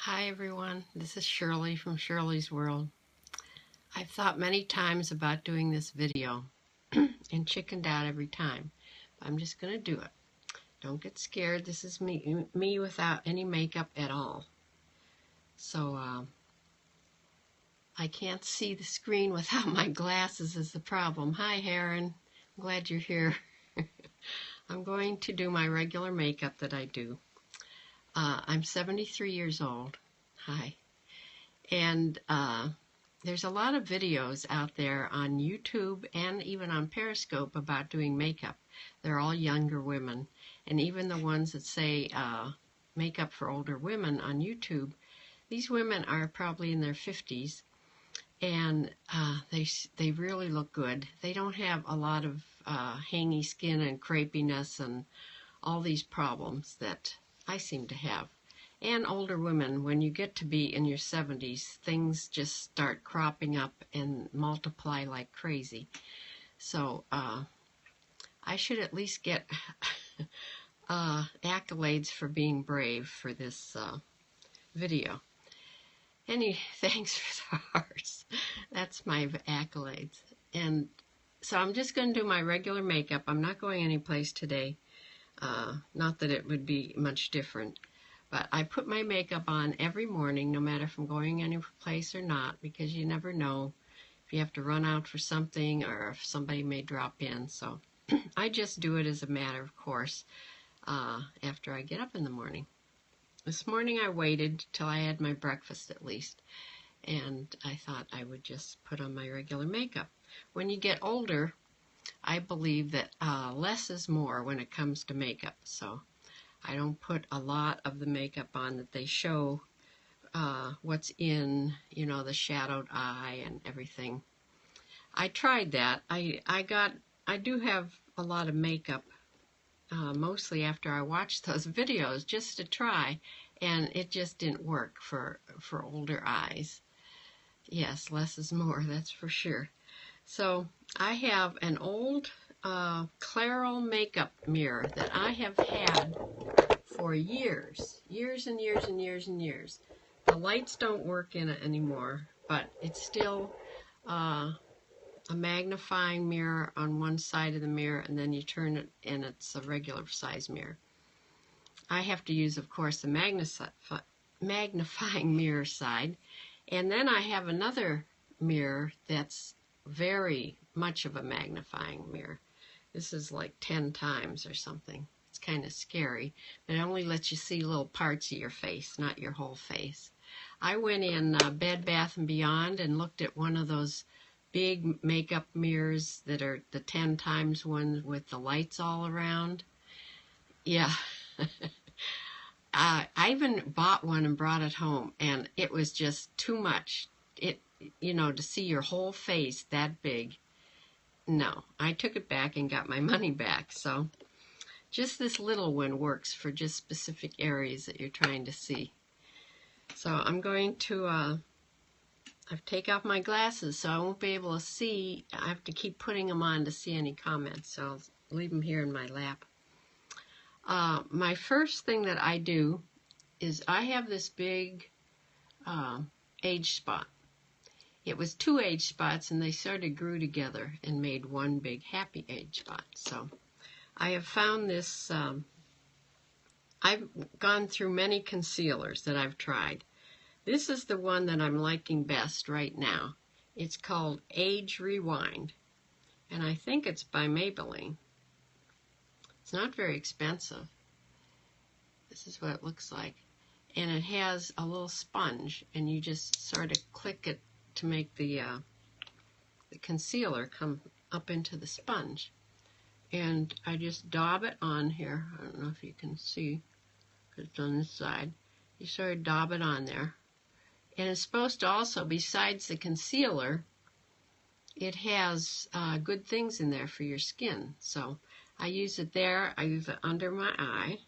Hi everyone, this is Shirley from Shirley's World. I've thought many times about doing this video and chickened out every time. I'm just going to do it. Don't get scared. This is me without any makeup at all. So I can't see the screen without my glasses is the problem. Hi Heron, I'm glad you're here. I'm going to do my regular makeup that I do. I'm 73 years old. Hi. And there's a lot of videos out there on YouTube and even on Periscope about doing makeup. They're all younger women. And even the ones that say makeup for older women on YouTube, these women are probably in their 50s. And they really look good. They don't have a lot of hangy skin and crepiness and all these problems that I seem to have. And older women, when you get to be in your 70s, things just start cropping up and multiply like crazy. So I should at least get accolades for being brave for this video. Thanks for the hearts. That's my accolades. And so I'm just going to do my regular makeup. I'm not going anyplace today. Not that it would be much different. But I put my makeup on every morning, no matter if I'm going any place or not, because you never know if you have to run out for something or if somebody may drop in. So I just do it as a matter of course after I get up in the morning. This morning I waited till I had my breakfast at least, and I thought I would just put on my regular makeup. When you get older, I believe that less is more when it comes to makeup. So I don't put a lot of the makeup on that they show what's in, the shadowed eye and everything. I tried that. I do have a lot of makeup, mostly after I watched those videos just to try, and it just didn't work for older eyes. Yes, less is more, that's for sure. So I have an old Clairol makeup mirror that I have had for years and years and years and years. The lights don't work in it anymore, but it's still a magnifying mirror on one side of the mirror, and then you turn it and it's a regular size mirror. I have to use, of course, the magnifying mirror side, and then I have another mirror that's very much of a magnifying mirror. This is like 10 times or something. It's kind of scary, but it only lets you see little parts of your face, not your whole face. I went in Bed Bath & Beyond and looked at one of those big makeup mirrors that are the 10 times one with the lights all around. Yeah. I even bought one and brought it home, and it was just too much. To see your whole face that big. No, I took it back and got my money back. So just this little one works for just specific areas that you're trying to see. So I'm going to take off my glasses so I won't be able to see. I have to keep putting them on to see any comments, so I'll leave them here in my lap. My first thing that I do is I have this big age spot. It was 2 age spots, and they sort of grew together and made one big happy age spot. So I have found this, I've gone through many concealers that I've tried. This is the one that I'm liking best right now. It's called Age Rewind, and I think it's by Maybelline. It's not very expensive. This is what it looks like. And it has a little sponge, and you just sort of click it to make the concealer come up into the sponge. And I just daub it on here. I don't know if you can see, because it's on this side. You sort of daub it on there. And it's supposed to also, besides the concealer, it has good things in there for your skin. So I use it there. I use it under my eye.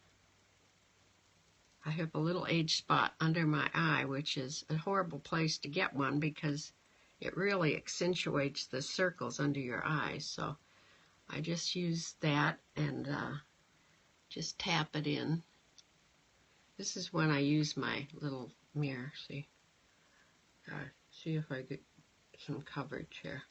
I have a little age spot under my eye, which is a horrible place to get one because it really accentuates the circles under your eyes. So I just use that and just tap it in. This is when I use my little mirror. See, see if I get some coverage here.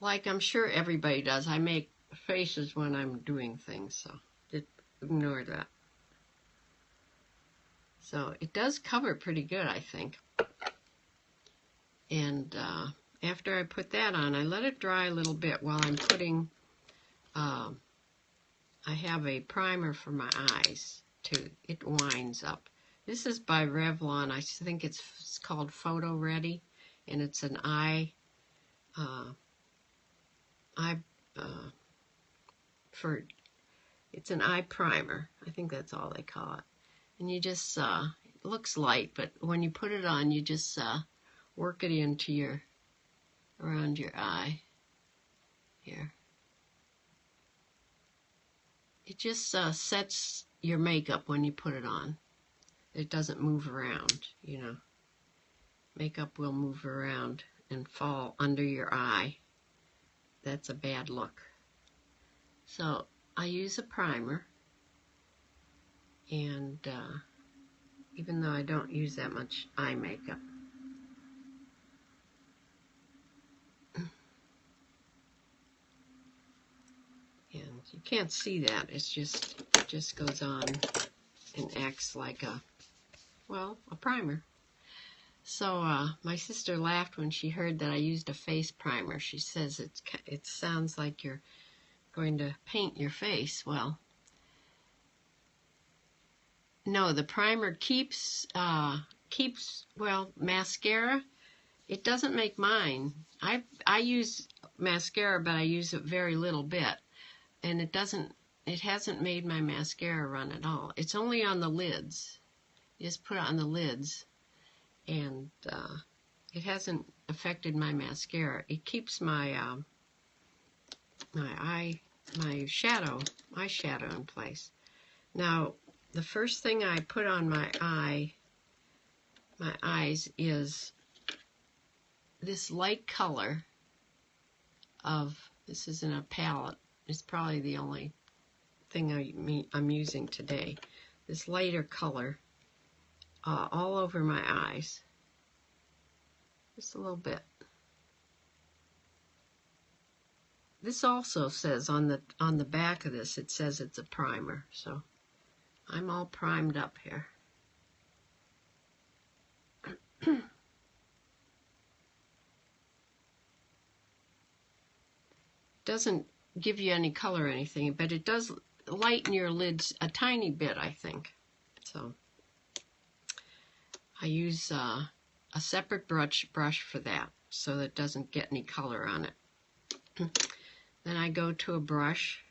Like I'm sure everybody does, I make faces when I'm doing things, so just ignore that. So it does cover pretty good, I think. And after I put that on, I let it dry a little bit while I'm putting, I have a primer for my eyes too. It winds up. This is by Revlon. I think it's called Photo Ready, and it's an eye it's an eye primer. I think that's all they call it. And you just, it looks light, but when you put it on, you just work it into around your eye here. It just sets your makeup when you put it on. It doesn't move around, you know. Makeup will move around and fall under your eye. That's a bad look. So I use a primer, and even though I don't use that much eye makeup, and you can't see that, it just goes on and acts like a primer. So my sister laughed when she heard that I used a face primer. She says it sounds like you're going to paint your face. Well, no, the primer keeps mascara. It doesn't make mine. I use mascara, but I use it very little bit, and it hasn't made my mascara run at all. It's only on the lids. You just put it on the lids, and it hasn't affected my mascara. It keeps my eyeshadow in place. Now, the first thing I put on my eyes is this light color this is in a palette. It's probably the only thing I'm using today. This lighter color all over my eyes. Just a little bit. This also says on the back of this, it says it's a primer. So I'm all primed up here. Doesn't give you any color or anything, but it does lighten your lids a tiny bit, I think. So I use a separate brush for that, so that it doesn't get any color on it. Then I go to a brush.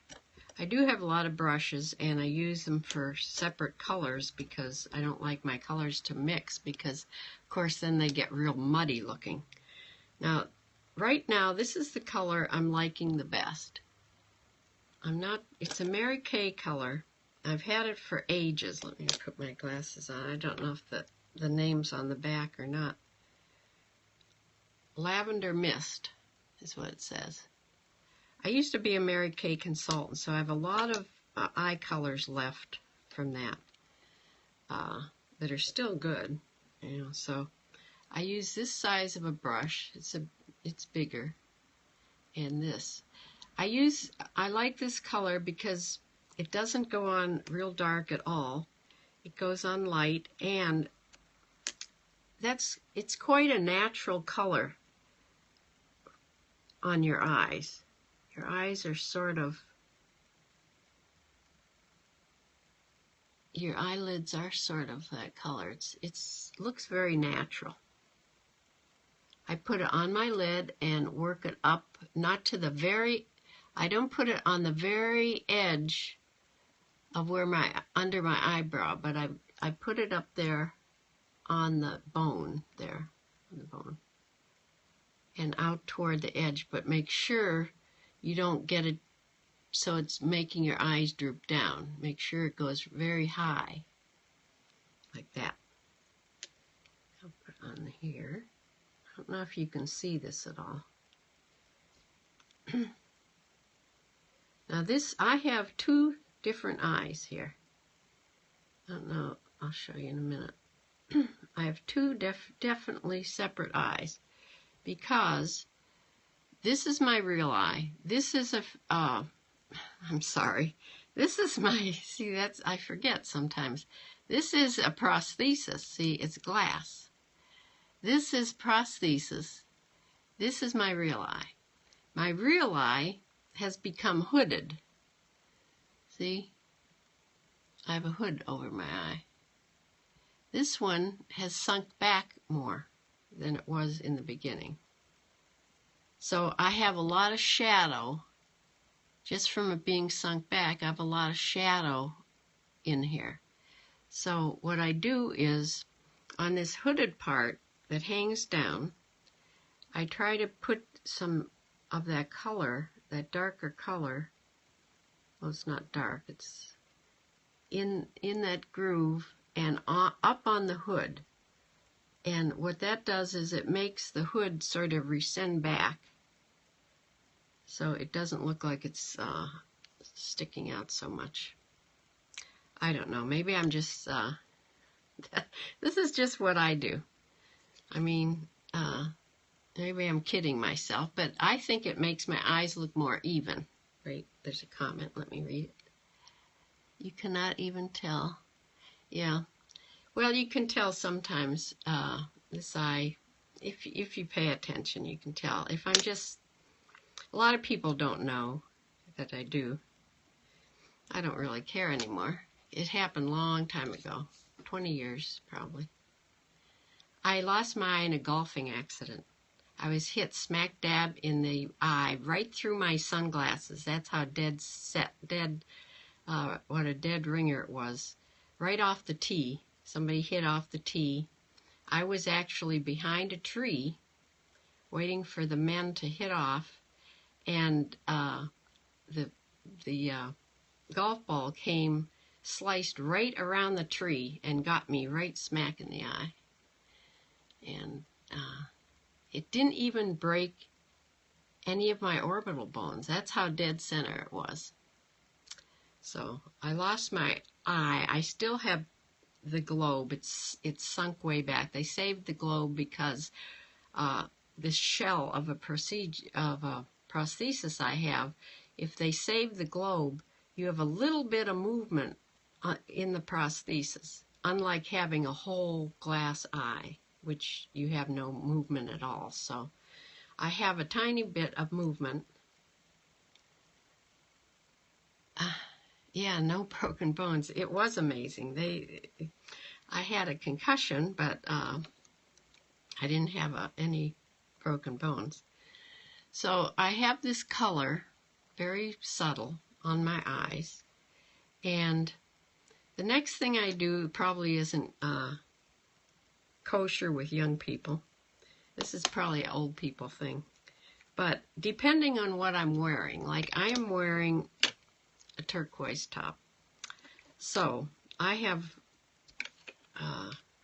I do have a lot of brushes, and I use them for separate colors because I don't like my colors to mix, because of course then they get real muddy looking. Now, right now, this is the color I'm liking the best. It's a Mary Kay color. I've had it for ages. Let me put my glasses on. I don't know if the name's on the back or not. Lavender Mist is what it says. I used to be a Mary Kay consultant, so I have a lot of eye colors left from that that are still good, you know. So I use this size of a brush. It's bigger, and this. I like this color because it doesn't go on real dark at all. It goes on light, and it's quite a natural color on your eyes. Your eyes are your eyelids are sort of that color. It looks very natural. I put it on my lid and work it up, not to the I don't put it on the very edge of under my eyebrow, but I put it up there on the bone, and out toward the edge, but make sure you don't get it so it's making your eyes droop down. Make sure it goes very high, like that. I'll put it on here. I don't know if you can see this at all. Now this, I have two different eyes here. I don't know, I'll show you in a minute. I have two definitely separate eyes because this is my real eye. This is I'm sorry. This is my, see, that's, I forget sometimes. This is a prosthesis. See, it's glass. This is prosthesis. This is my real eye. My real eye has become hooded. See? I have a hood over my eye. This one has sunk back more than it was in the beginning. So I have a lot of shadow. Just from it being sunk back, I have a lot of shadow in here. So what I do is, on this hooded part that hangs down, I try to put some of that color, that darker color, well, it's not dark, it's in that groove and up on the hood. And what that does is it makes the hood sort of rescind back, so it doesn't look like it's sticking out so much. I don't know, maybe I'm just, this is just what I do. I mean, maybe I'm kidding myself, but I think it makes my eyes look more even. Right, there's a comment, let me read it. You cannot even tell. Yeah, well, you can tell sometimes, this eye, if you pay attention, you can tell. If I'm just, a lot of people don't know that I do. I don't really care anymore. It happened a long time ago, 20 years probably. I lost my eye in a golfing accident. I was hit smack dab in the eye, right through my sunglasses. That's how what a dead ringer it was. Right off the tee. Somebody hit off the tee. I was actually behind a tree, waiting for the men to hit off, and the golf ball came, sliced right around the tree, and got me right smack in the eye. And it didn't even break any of my orbital bones. That's how dead center it was. So I lost my eye. I still have the globe. It's sunk way back. They saved the globe because this shell of a prosthesis I have, if they save the globe, you have a little bit of movement in the prosthesis, unlike having a whole glass eye, which you have no movement at all. So I have a tiny bit of movement. Yeah, no broken bones. It was amazing. I had a concussion, but I didn't have any broken bones. So I have this color, very subtle, on my eyes. And the next thing I do probably isn't kosher with young people. This is probably an old people thing. But depending on what I'm wearing, like I am wearing a turquoise top. So I have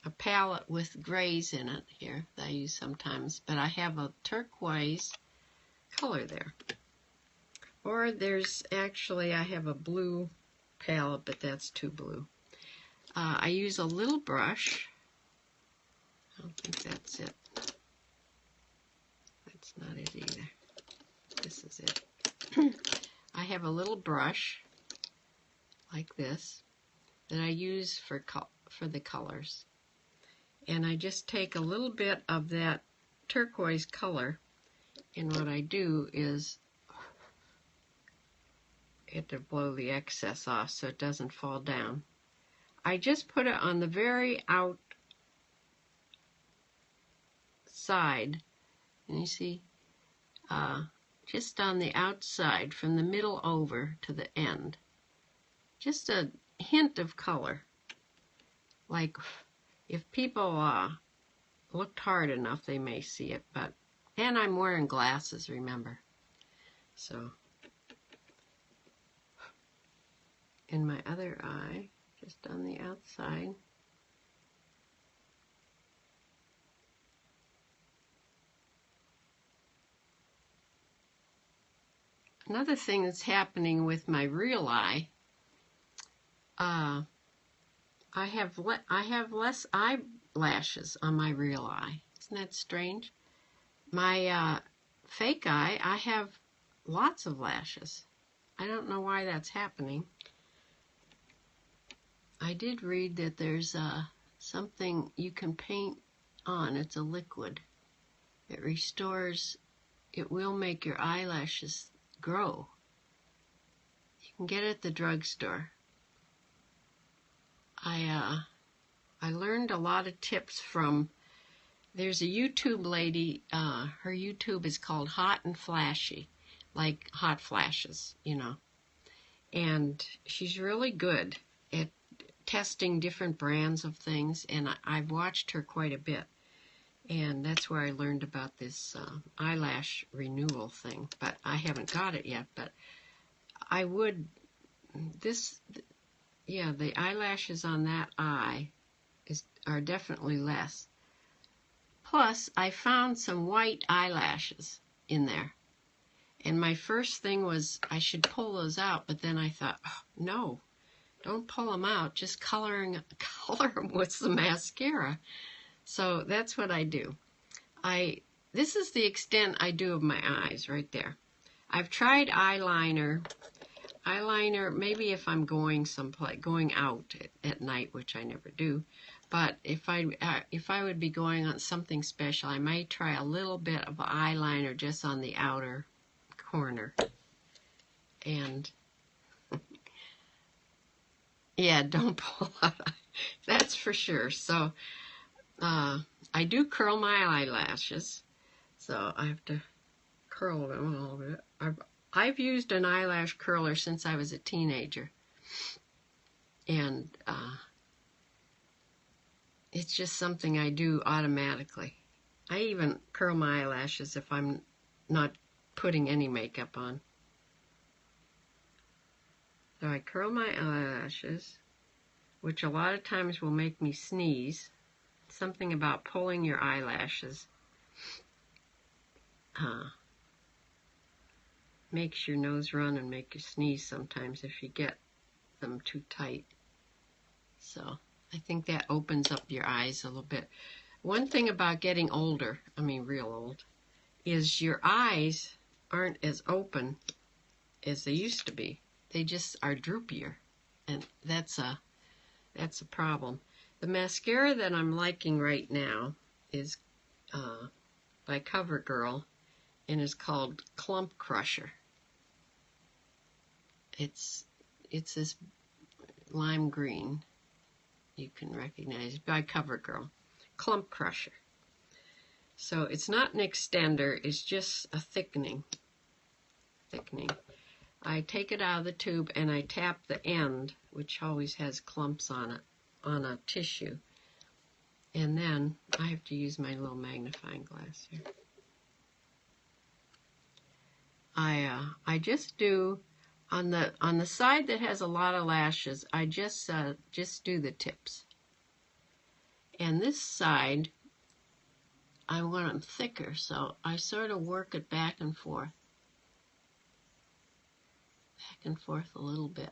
a palette with grays in it here that I use sometimes, but I have a turquoise color there. Or there's actually, I have a blue palette, but that's too blue. I use a little brush. I don't think that's it. That's not it either. This is it. I have a little brush like this that I use for the colors. And I just take a little bit of that turquoise color, and what I do is to blow the excess off so it doesn't fall down. I just put it on the very outside, and you see, just on the outside from the middle over to the end. Just a hint of color. Like if people looked hard enough, they may see it. And I'm wearing glasses, remember. So in my other eye, just on the outside. Another thing that's happening with my real eye I have less eyelashes on my real eye. Isn't that strange? My fake eye, I have lots of lashes. I don't know why that's happening. I did read that there's something you can paint on. It's a liquid. It restores, it will make your eyelashes grow. You can get it at the drugstore. I learned a lot of tips from, there's a YouTube lady, her YouTube is called Hot and Flashy, like hot flashes, you know. And she's really good at testing different brands of things, and I've watched her quite a bit. And that's where I learned about this eyelash renewal thing, but I haven't got it yet. But I would, the eyelashes on that eye are definitely less. Plus, I found some white eyelashes in there. And my first thing was I should pull those out, but then I thought, oh, no, don't pull them out. Just color them with the mascara. So that's what I do. This is the extent I do of my eyes right there. I've tried eyeliner. Maybe if I'm going someplace, going out at night, which I never do. But if I would be going on something special, I might try a little bit of eyeliner just on the outer corner. And yeah, don't pull out. That's for sure. So I do curl my eyelashes. So I have to curl them a little bit. I've used an eyelash curler since I was a teenager. And it's just something I do automatically. I even curl my eyelashes if I'm not putting any makeup on. So I curl my eyelashes, which a lot of times will make me sneeze. Something about pulling your eyelashes makes your nose run and make you sneeze sometimes if you get them too tight. So I think that opens up your eyes a little bit. One thing about getting older, I mean real old, is your eyes aren't as open as they used to be. They just are droopier, and that's a problem. The mascara that I'm liking right now is by CoverGirl, and is called Clump Crusher. It's this lime green. You can recognize it by CoverGirl. Clump Crusher. So it's not an extender, it's just a thickening. I take it out of the tube and I tap the end, which always has clumps on it, on a tissue. And then I have to use my little magnifying glass here. I just do on the side that has a lot of lashes, I just do the tips. And this side, I want them thicker, so I sort of work it back and forth a little bit.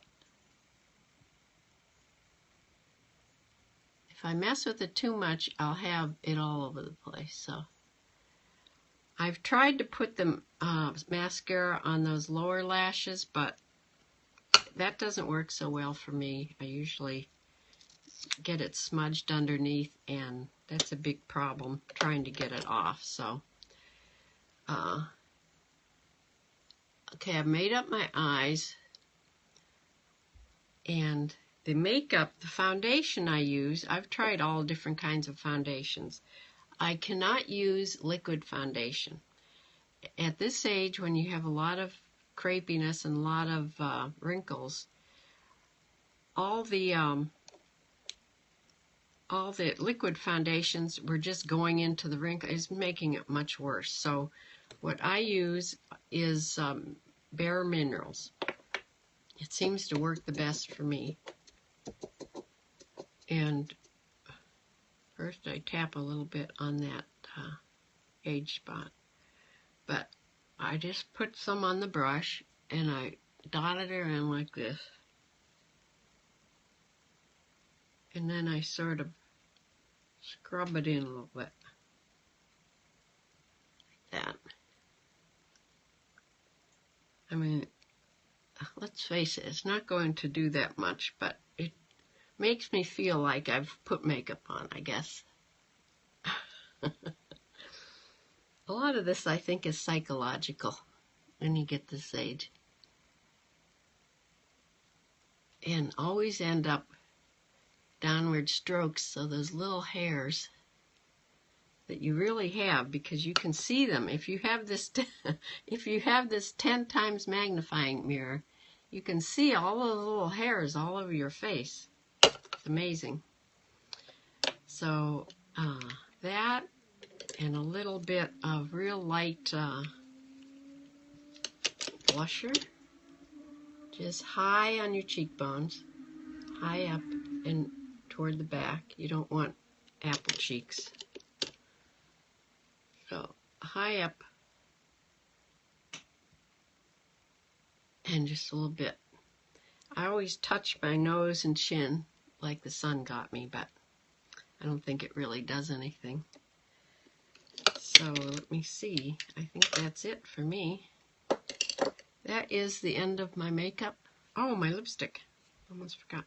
If I mess with it too much, I'll have it all over the place. So I've tried to put the mascara on those lower lashes, but that doesn't work so well for me. I usually get it smudged underneath, and that's a big problem trying to get it off. So okay, I've made up my eyes, and the makeup, the foundation I use, I've tried all different kinds of foundations. I cannot use liquid foundation. At this age, when you have a lot of crepiness and a lot of wrinkles, all the liquid foundations were just going into the wrinkle, is making it much worse. So what I use is Bare Minerals. It seems to work the best for me. And first I tap a little bit on that age spot. But I just put some on the brush and I dot it around like this. and then I sort of scrub it in a little bit, like that. I mean, let's face it, it's not going to do that much, but it makes me feel like I've put makeup on, I guess. A lot of this, I think, is psychological when you get this age. And always end up downward strokes, so those little hairs that you really have, because you can see them. If you have this, if you have this 10 times magnifying mirror, you can see all those little hairs all over your face. It's amazing. So that and a little bit of real light blusher, just high on your cheekbones, high up and toward the back. You don't want apple cheeks. So high up and just a little bit. I always touch my nose and chin like the sun got me, but I don't think it really does anything. So let me see. I think that's it for me. That is the end of my makeup. Oh, my lipstick. Almost forgot.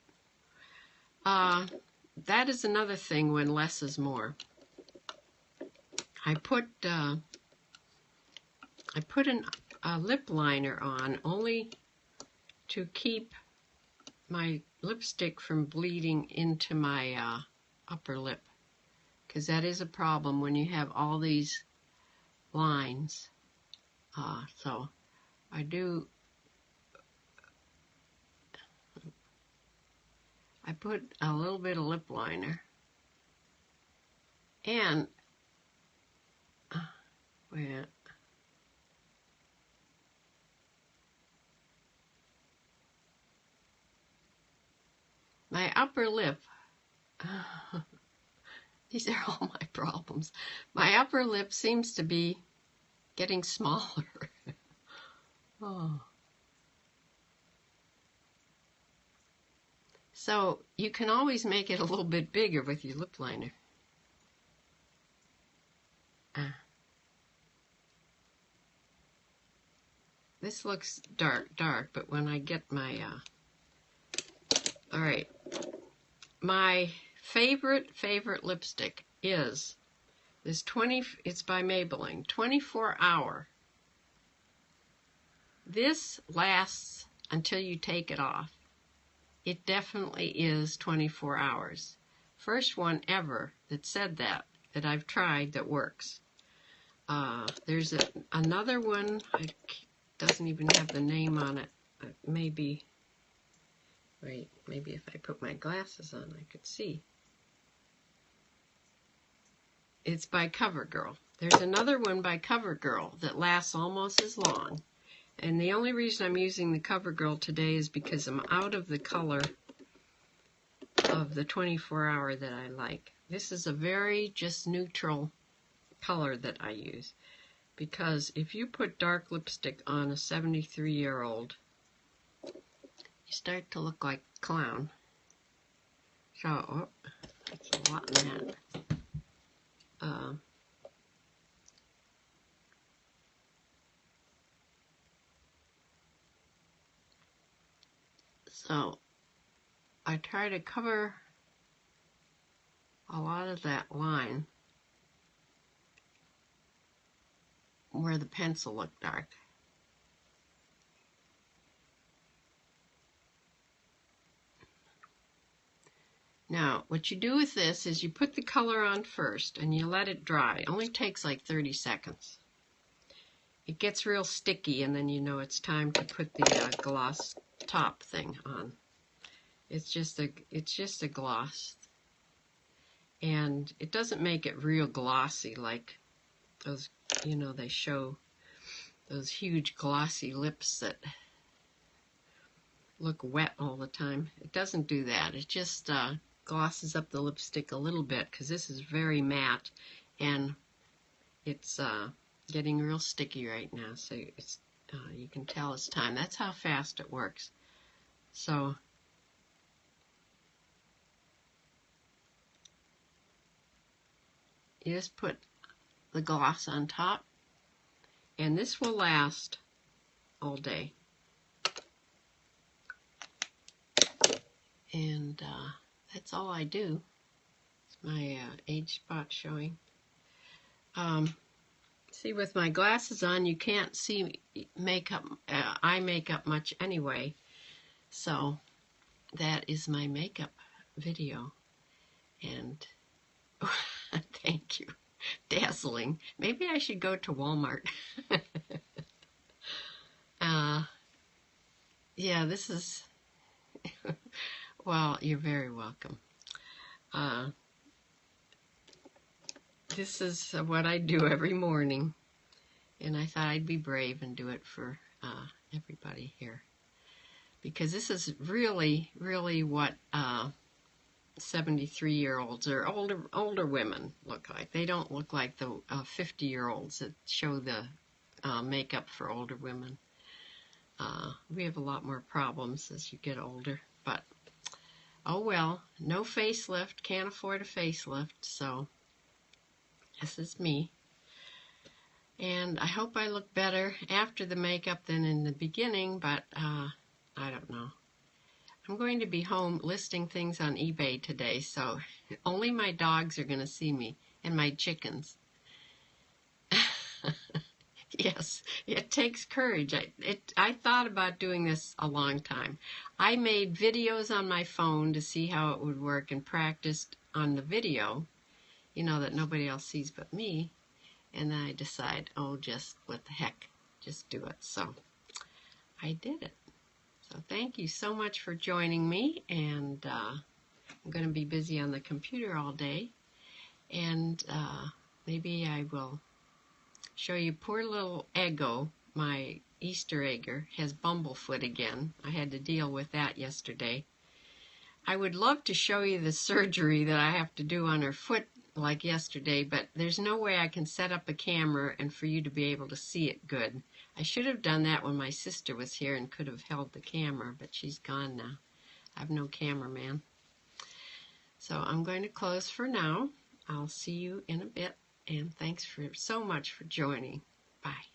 That is another thing when less is more. I put a lip liner on only to keep my lipstick from bleeding into my upper lip, because that is a problem when you have all these lines. So I put a little bit of lip liner, and my upper lip, these are all my problems. My upper lip seems to be getting smaller. Oh. So you can always make it a little bit bigger with your lip liner. This looks dark, but when I get my, all right, my favorite lipstick is this it's by Maybelline, 24 Hour. This lasts until you take it off. It definitely is 24 hours. First one ever that said that I've tried that works. There's another one, it doesn't even have the name on it. Maybe, wait, maybe if I put my glasses on I could see. It's by CoverGirl. There's another one by CoverGirl that lasts almost as long. And the only reason I'm using the CoverGirl today is because I'm out of the color of the 24 Hour that I like. This is a very just neutral color that I use. Because if you put dark lipstick on a 73-year-old, you start to look like a clown. So, oh, that's a lot in that. So I try to cover a lot of that line where the pencil looked dark. Now, what you do with this is you put the color on first and you let it dry. It only takes like 30 seconds. It gets real sticky, and then you know it's time to put the gloss top thing on. It's just a gloss, and it doesn't make it real glossy like those, you know, they show those huge glossy lips that look wet all the time. It doesn't do that. It just glosses up the lipstick a little bit, because this is very matte and it's getting real sticky right now, so it's you can tell it's time. That's how fast it works. So you just put the gloss on top, and this will last all day. And that's all I do. It's my age spot showing. See, with my glasses on, you can't see makeup, eye makeup much anyway. So that is my makeup video. And thank you. Dazzling. Maybe I should go to Walmart. Yeah, this is... Well, you're very welcome. This is what I do every morning, and I thought I'd be brave and do it for everybody here, because this is really, really what 73-year-olds or older women look like. They don't look like the 50-year-olds that show the makeup for older women. We have a lot more problems as you get older, but oh well, no facelift, can't afford a facelift, so this is me. And I hope I look better after the makeup than in the beginning, but I don't know. I'm going to be home listing things on eBay today, so only my dogs are going to see me, and my chickens. Yes, it takes courage. I thought about doing this a long time. I made videos on my phone to see how it would work and practiced on the video, you know, that nobody else sees but me. And then I decided, oh, just what the heck, just do it. So I did it. So thank you so much for joining me. And I'm going to be busy on the computer all day. And maybe I will show you poor little Eggo, my Easter egger, has bumblefoot again. I had to deal with that yesterday. I would love to show you the surgery that I have to do on her foot like yesterday, but there's no way I can set up a camera and for you to be able to see it good. I should have done that when my sister was here and could have held the camera, but she's gone now. I have no cameraman. So I'm going to close for now. I'll see you in a bit. And thanks so much for joining. Bye.